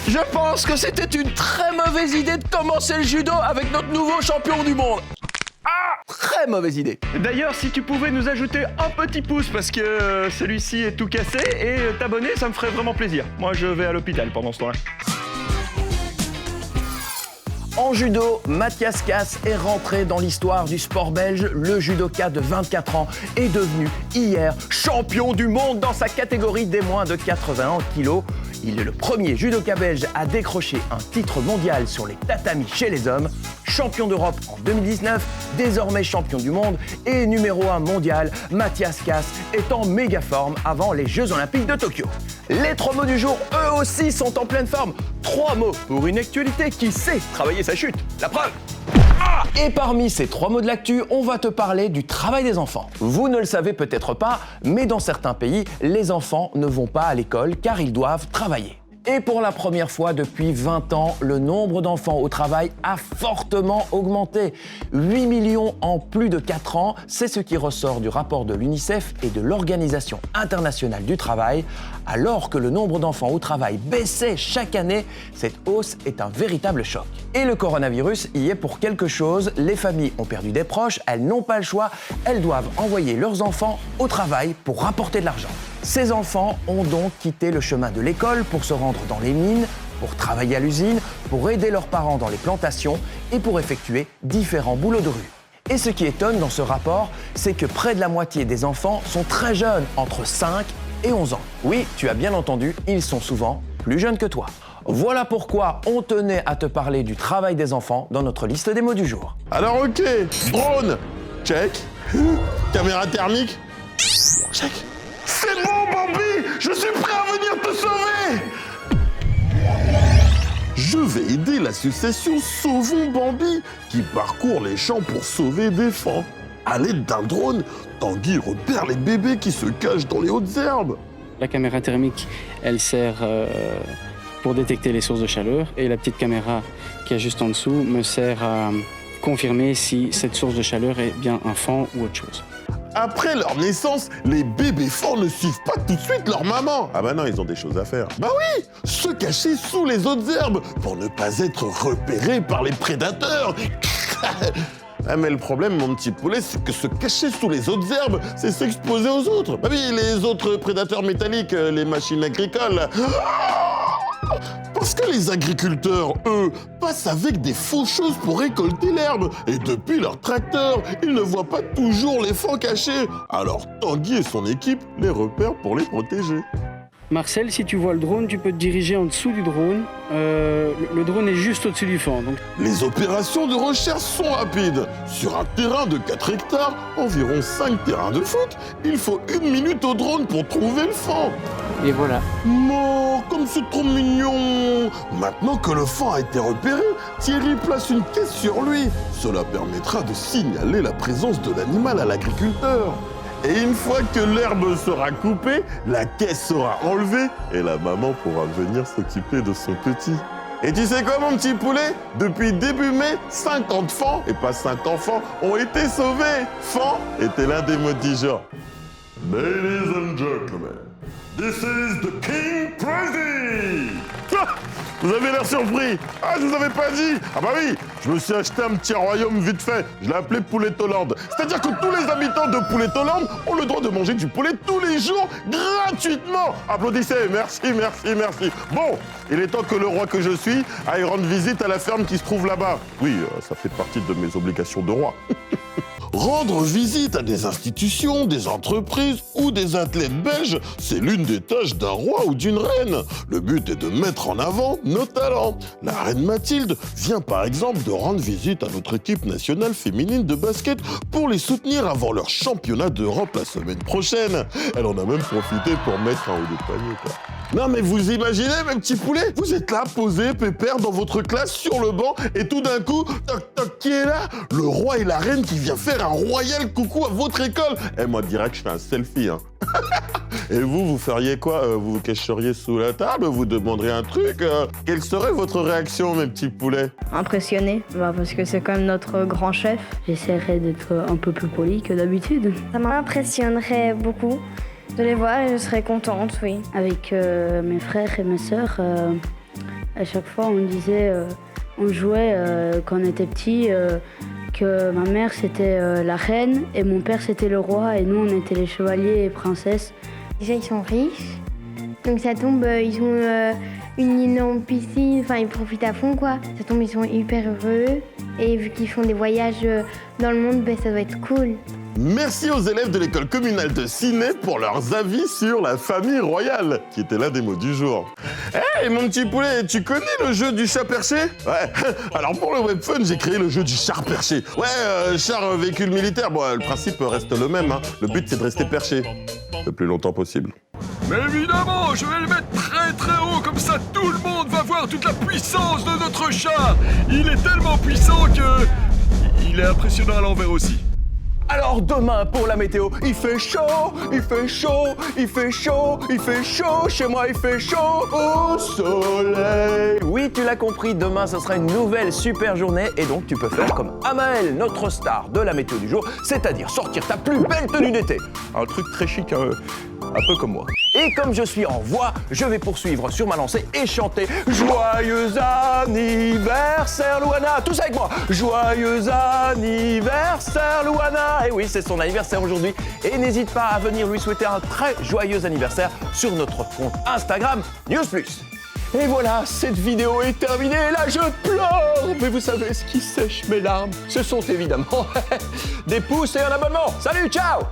Je pense que c'était une très mauvaise idée de commencer le judo avec notre nouveau champion du monde. Très mauvaise idée. D'ailleurs, si tu pouvais nous ajouter un petit pouce parce que celui-ci est tout cassé et t'abonner, ça me ferait vraiment plaisir. Moi, je vais à l'hôpital pendant ce temps-là. En judo, Mathias Casse est rentré dans l'histoire du sport belge. Le judoka de 24 ans est devenu hier champion du monde dans sa catégorie des moins de 81 kilos. Il est le premier judoka belge à décrocher un titre mondial sur les tatamis chez les hommes. Champion d'Europe en 2019, désormais champion du monde et numéro 1 mondial, Mathias Casse est en méga forme avant les Jeux Olympiques de Tokyo. Les 3 mots du jour, eux aussi, sont en pleine forme. 3 mots pour une actualité qui sait travailler sa chute. La preuve. Et parmi ces 3 mots de l'actu, on va te parler du travail des enfants. Vous ne le savez peut-être pas, mais dans certains pays, les enfants ne vont pas à l'école car ils doivent travailler. Et pour la première fois depuis 20 ans, le nombre d'enfants au travail a fortement augmenté. 8 millions en plus de 4 ans, c'est ce qui ressort du rapport de l'UNICEF et de l'Organisation internationale du travail. Alors que le nombre d'enfants au travail baissait chaque année, cette hausse est un véritable choc. Et le coronavirus y est pour quelque chose. Les familles ont perdu des proches, elles n'ont pas le choix, elles doivent envoyer leurs enfants au travail pour rapporter de l'argent. Ces enfants ont donc quitté le chemin de l'école pour se rendre dans les mines, pour travailler à l'usine, pour aider leurs parents dans les plantations et pour effectuer différents boulots de rue. Et ce qui étonne dans ce rapport, c'est que près de la moitié des enfants sont très jeunes, entre 5 et 11 ans. Oui, tu as bien entendu, ils sont souvent plus jeunes que toi. Voilà pourquoi on tenait à te parler du travail des enfants dans notre liste des mots du jour. Alors ok, drone, check. Caméra thermique, check. C'est bon, Bambi! Je suis prêt à venir te sauver! Je vais aider l'association Sauvons Bambi qui parcourt les champs pour sauver des enfants. À l'aide d'un drone, Tanguy repère les bébés qui se cachent dans les hautes herbes. La caméra thermique, elle sert pour détecter les sources de chaleur et la petite caméra qui est juste en dessous me sert à confirmer si cette source de chaleur est bien un faon ou autre chose. Après leur naissance, les bébés fauns ne suivent pas tout de suite leur maman. Ah bah non, ils ont des choses à faire. Bah oui, se cacher sous les autres herbes pour ne pas être repérés par les prédateurs. Ah mais le problème, mon petit poulet, c'est que se cacher sous les autres herbes, c'est s'exposer aux autres. Bah oui, les autres prédateurs métalliques, les machines agricoles. Parce que les agriculteurs, eux, passent avec des faucheuses pour récolter l'herbe. Et depuis leur tracteur, ils ne voient pas toujours les fauns cachés. Alors Tanguy et son équipe les repèrent pour les protéger. Marcel, si tu vois le drone, tu peux te diriger en dessous du drone. Le drone est juste au-dessus du faon. Donc... Les opérations de recherche sont rapides. Sur un terrain de 4 hectares, environ 5 terrains de foot, il faut 1 minute au drone pour trouver le faon. Et voilà. Non, comme c'est trop mignon. Maintenant que le faon a été repéré, Thierry place une caisse sur lui. Cela permettra de signaler la présence de l'animal à l'agriculteur. Et une fois que l'herbe sera coupée, la caisse sera enlevée et la maman pourra venir s'occuper de son petit. Et tu sais quoi, mon petit poulet? Depuis début mai, 50 fauns, et pas 5 enfants, ont été sauvés. Faon était l'un des mots du jour. Ladies and gentlemen, this is the King Prezi! Vous avez l'air surpris. Ah, je vous avais pas dit. Ah bah oui, je me suis acheté un petit royaume vite fait. Je l'ai appelé Poulettoland. C'est-à-dire que tous les habitants de Poulettoland ont le droit de manger du poulet tous les jours, gratuitement. Applaudissez, merci, merci, merci. Bon, il est temps que le roi que je suis aille rendre visite à la ferme qui se trouve là-bas. Oui, ça fait partie de mes obligations de roi. Rendre visite à des institutions, des entreprises ou des athlètes belges, c'est l'une des tâches d'un roi ou d'une reine. Le but est de mettre en avant nos talents. La reine Mathilde vient par exemple de rendre visite à notre équipe nationale féminine de basket pour les soutenir avant leur championnat d'Europe la semaine prochaine. Elle en a même profité pour mettre un haut de panier, quoi. Non mais vous imaginez, mes petits poulets, vous êtes là, posé, pépère, dans votre classe, sur le banc, et tout d'un coup, toc toc, qui est là? Le roi et la reine qui vient faire un royal coucou à votre école. Eh, moi, direct, je fais un selfie, hein. Et vous feriez quoi? Vous vous cacheriez sous la table? Vous demanderiez un truc? Quelle serait votre réaction, mes petits poulets? Impressionné, parce que c'est quand même notre grand chef. J'essaierai d'être un peu plus poli que d'habitude. Ça m'impressionnerait beaucoup de les voir et je serais contente, oui. Avec mes frères et mes sœurs, à chaque fois on disait, on jouait quand on était petits, que ma mère c'était la reine et mon père c'était le roi et nous on était les chevaliers et princesses. Déjà ils sont riches, donc ça tombe, ils ont une énorme piscine, enfin ils profitent à fond quoi. Ça tombe, ils sont hyper heureux et vu qu'ils font des voyages dans le monde, ça doit être cool. Merci aux élèves de l'école communale de Ciné pour leurs avis sur la famille royale, qui était l'un des mots du jour. Hey, mon petit poulet, tu connais le jeu du chat perché? Ouais, alors pour le webfun, j'ai créé le jeu du char perché. Ouais, char véhicule militaire, bon, le principe reste le même, hein. Le but c'est de rester perché le plus longtemps possible. Mais évidemment, je vais le mettre très très haut, comme ça tout le monde va voir toute la puissance de notre chat. Il est tellement puissant que... il est impressionnant à l'envers aussi. Alors demain pour la météo, il fait chaud, il fait chaud, il fait chaud, il fait chaud, chez moi il fait chaud au soleil. Oui, tu l'as compris, demain ce sera une nouvelle super journée et donc tu peux faire comme Amael, notre star de la météo du jour, c'est-à-dire sortir ta plus belle tenue d'été. Un truc très chic, un peu comme moi. Et comme je suis en voix, je vais poursuivre sur ma lancée et chanter Joyeux anniversaire Louana. Tous avec moi. Joyeux anniversaire Louana. Et oui, c'est son anniversaire aujourd'hui. Et n'hésite pas à venir lui souhaiter un très joyeux anniversaire sur notre compte Instagram News Plus. Et voilà, cette vidéo est terminée. Là, je pleure. Mais vous savez, ce qui sèche mes larmes, ce sont évidemment des pouces et un abonnement. Salut, ciao!